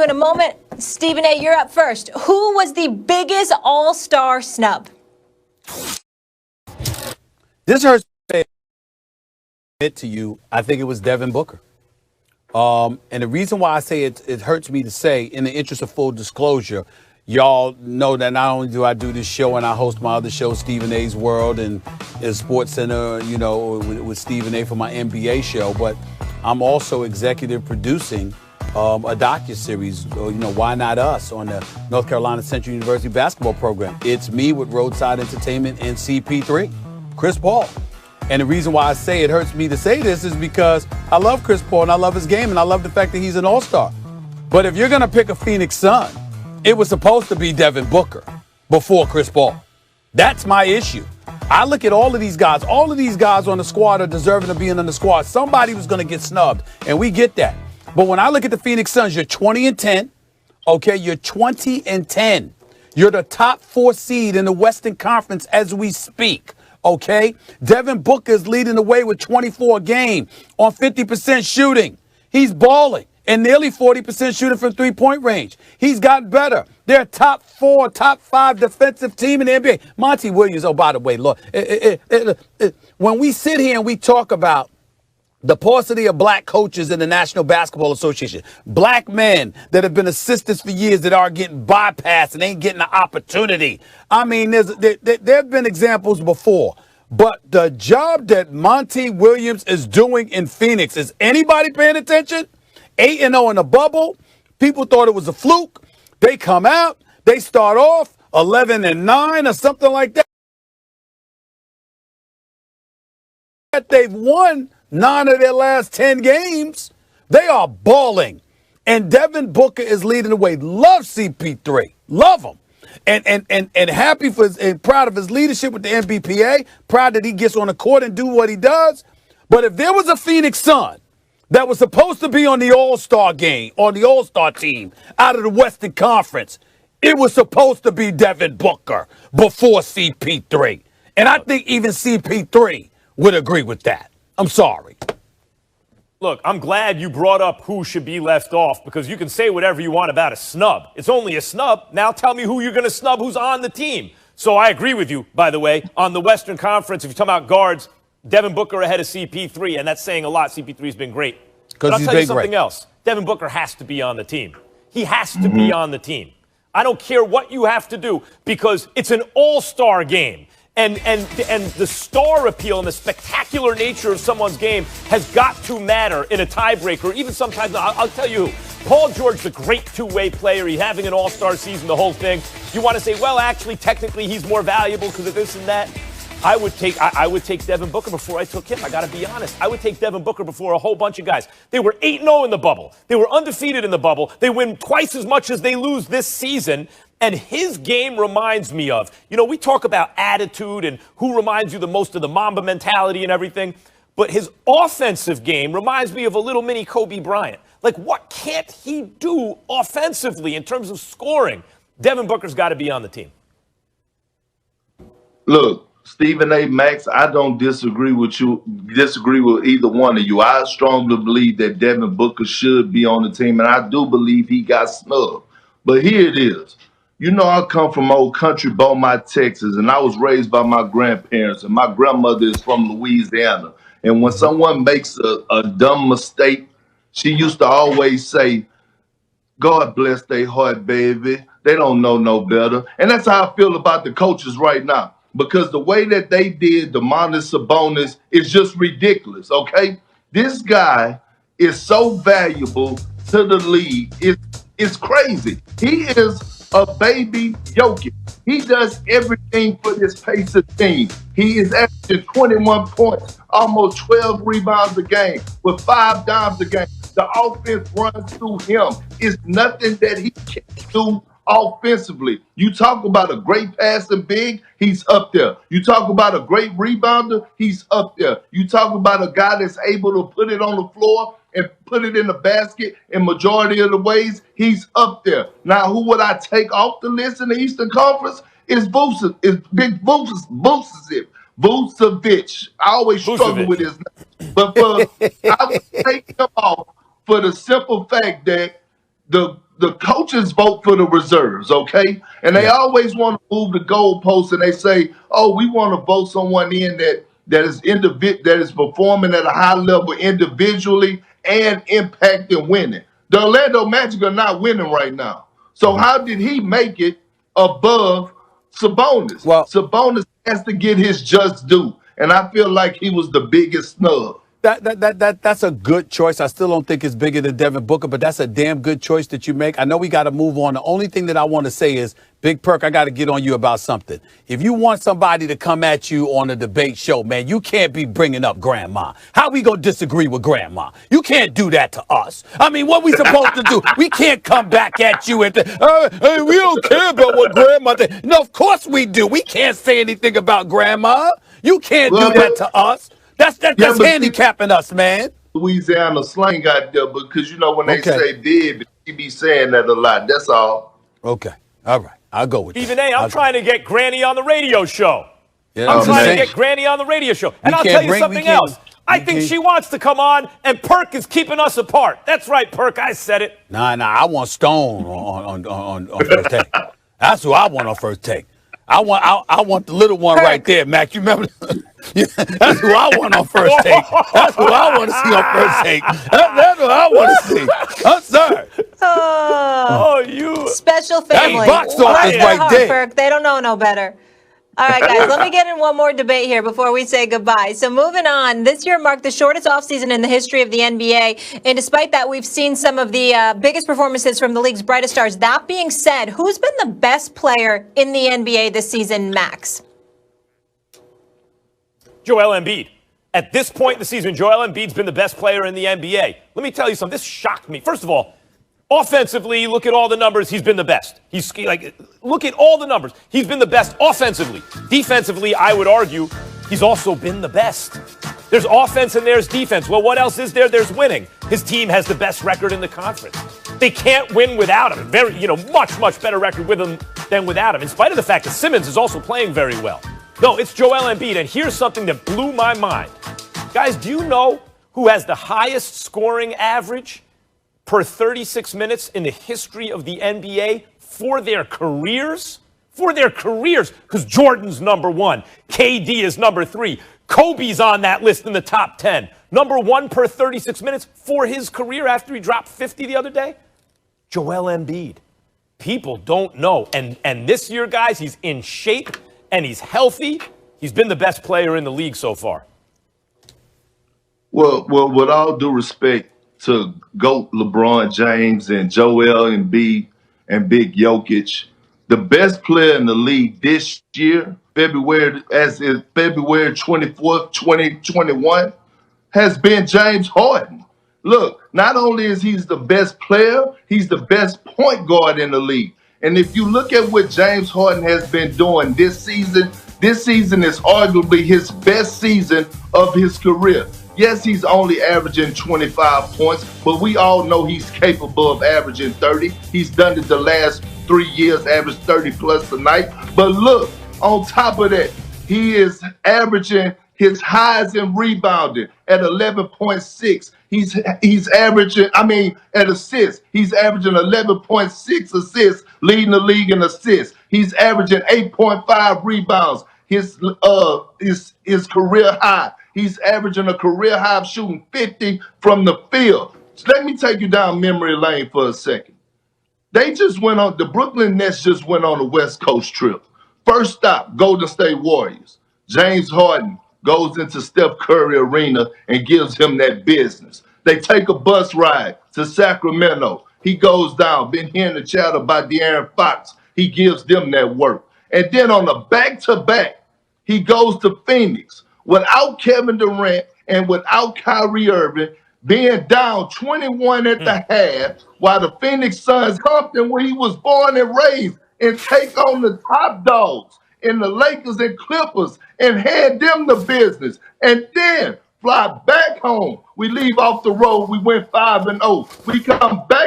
In a moment, Stephen A., you're up first. Who was the biggest all-star snub? This hurts to admit to you. I think it was Devin Booker. And the reason why I say it hurts me to say, in the interest of full disclosure, y'all know that not only do I do this show and I host my other show, Stephen A's World, and Sports Center, with Stephen A. for my NBA show, but I'm also executive producing a docuseries, Why Not Us, on the North Carolina Central University basketball program. It's me with Roadside Entertainment and CP3, Chris Paul. And the reason why I say it hurts me to say this is because I love Chris Paul and I love his game and I love the fact that he's an all-star. But if you're going to pick a Phoenix Sun, it was supposed to be Devin Booker before Chris Paul. That's my issue. I look at all of these guys. All of these guys on the squad are deserving of being on the squad. Somebody was going to get snubbed, and we get that. But when I look at the Phoenix Suns, you're 20-10. Okay, you're 20-10. You're the top 4 seed in the Western Conference as we speak. Okay, Devin Booker is leading the way with 24 a game on 50% shooting. He's balling and nearly 40% shooting from three-point range. He's gotten better. They're a top 4, top 5 defensive team in the NBA. Monty Williams, oh, by the way, look, when we sit here and we talk about the paucity of black coaches in the National Basketball Association, black men that have been assistants for years that are getting bypassed and ain't getting the opportunity. I mean, there have been examples before, but the job that Monty Williams is doing in Phoenix, is anybody paying attention? 8-0 in the bubble. People thought it was a fluke. They come out, they start off 11-9 or something like that. They've won 9 of their last 10 games. They are balling. And Devin Booker is leading the way. Love CP3. Love him. And happy for and proud of his leadership with the NBPA. Proud that he gets on the court and do what he does. But if there was a Phoenix Sun that was supposed to be on the All-Star game, on the All-Star team out of the Western Conference, it was supposed to be Devin Booker before CP3. And I think even CP3 would agree with that. I'm sorry. Look, I'm glad you brought up who should be left off, because you can say whatever you want about a snub. It's only a snub. Now tell me who you're going to snub who's on the team. So I agree with you, by the way, on the Western Conference. If you talk about guards, Devin Booker ahead of CP3, and that's saying a lot. CP3's been great. But I'll tell you something else. Devin Booker has to be on the team. He has to be on the team. I don't care what you have to do, because it's an all-star game. And the star appeal and the spectacular nature of someone's game has got to matter in a tiebreaker. Even sometimes, I'll tell you who. Paul George, the great two-way player. He's having an all-star season, the whole thing. You want to say, well, actually, technically, he's more valuable because of this and that. I would take Devin Booker before I took him. I got to be honest. I would take Devin Booker before a whole bunch of guys. They were 8-0 in the bubble. They were undefeated in the bubble. They win twice as much as they lose this season. And his game reminds me of, we talk about attitude and who reminds you the most of the Mamba mentality and everything. But his offensive game reminds me of a little mini Kobe Bryant. Like, what can't he do offensively in terms of scoring? Devin Booker's got to be on the team. Look, Stephen A. Max, I don't disagree with either one of you. I strongly believe that Devin Booker should be on the team, and I do believe he got snubbed. But here it is. I come from old country Beaumont, Texas, and I was raised by my grandparents, and my grandmother is from Louisiana. And when someone makes a dumb mistake, she used to always say, God bless their heart, baby. They don't know no better. And that's how I feel about the coaches right now. Because the way that they did Domantas Sabonis is just ridiculous, okay? This guy is so valuable to the league. It's crazy. He is a baby Jokic. He does everything for this Pacers team. He is averaging 21 points, almost 12 rebounds a game, with 5 dimes a game. The offense runs through him. It's nothing that he can't do offensively. You talk about a great passing big, he's up there. You talk about a great rebounder, he's up there. You talk about a guy that's able to put it on the floor and put it in the basket in majority of the ways, he's up there. Now, who would I take off the list in the Eastern Conference? Is Big Vucevic. I always struggle with his name. But I would take him off for the simple fact that the the coaches vote for the reserves, okay? And they Yeah. always want to move the goalposts, and they say, "Oh, we want to vote someone in that is performing at a high level individually and impacting winning." The Orlando Magic are not winning right now. So how did he make it above Sabonis? Well, Sabonis has to get his just due, and I feel like he was the biggest snub. that's a good choice. I still don't think it's bigger than Devin Booker, but that's a damn good choice that you make. I know we got to move on. The only thing that I want to say is, Big Perk, I got to get on you about something. If you want somebody to come at you on a debate show, man, you can't be bringing up grandma. How we going to disagree with grandma? You can't do that to us. I mean, what we supposed to do? We can't come back at you and hey, we don't care about what grandma did. No, of course we do. We can't say anything about grandma. You can't do that to us. That's handicapping us, man. Louisiana slang out there, because when they Okay. say bib, he be saying that a lot. That's all. Okay. All right. I'll go with Stephen that. A., I'm trying to get Granny on the radio show. Yeah, I'm trying to saying. get Granny on the radio show. And We I'll can't tell you bring- we something can't- else. I we think can't- she wants to come on, and Perk is keeping us apart. That's right, Perk. I said it. Nah. I want Stone on first take. That's who I want on first take. I want the little one right there, Mac. You remember? Yeah, that's who I want on first take. That's who I want to see on first take. That's what I want to see. I'm sorry. Oh, you. Special family. box office Bless their right heart, there. Perk. They don't know no better. All right, guys, let me get in one more debate here before we say goodbye. So moving on, this year marked the shortest offseason in the history of the NBA. And despite that, we've seen some of the biggest performances from the league's brightest stars. That being said, who's been the best player in the NBA this season, Max? Joel Embiid. At this point in the season, Joel Embiid's been the best player in the NBA. Let me tell you something. This shocked me. First of all, offensively, look at all the numbers. He's been the best. Look at all the numbers. He's been the best offensively. Defensively, I would argue, he's also been the best. There's offense and there's defense. Well, what else is there? There's winning. His team has the best record in the conference. They can't win without him. Much better record with him than without him, in spite of the fact that Simmons is also playing very well. No, it's Joel Embiid, and here's something that blew my mind. Guys, do you know who has the highest scoring average per 36 minutes in the history of the NBA for their careers? For their careers, because Jordan's number one, KD is number three, Kobe's on that list in the top 10. Number one per 36 minutes for his career after he dropped 50 the other day? Joel Embiid. People don't know. And this year, guys, he's in shape and he's healthy. He's been the best player in the league so far. Well, with all due respect to GOAT LeBron James and Joel Embiid and Big Jokic, the best player in the league this year, February 24th, 2021, has been James Harden. Look, not only is he the best player, he's the best point guard in the league. And if you look at what James Harden has been doing this season is arguably his best season of his career. Yes, he's only averaging 25 points, but we all know he's capable of averaging 30. He's done it the last 3 years, averaged 30 plus a night. But look, on top of that, he is averaging his highs in rebounding at 11.6. He's averaging, at assists, he's averaging 11.6 assists, leading the league in assists. He's averaging 8.5 rebounds, his career high. He's averaging a career high of shooting 50 from the field. So let me take you down memory lane for a second. The Brooklyn Nets just went on a West Coast trip. First stop, Golden State Warriors. James Harden goes into Steph Curry Arena and gives him that business. They take a bus ride to Sacramento. He goes down. Been hearing the chatter about De'Aaron Fox. He gives them that work. And then on the back-to-back, he goes to Phoenix without Kevin Durant and without Kyrie Irving, being down 21 at the half, while the Phoenix Suns Compton, where he was born and raised, and take on the top dogs in the Lakers and Clippers and hand them the business. And then fly back home. We leave off the road. We went 5-0. We come back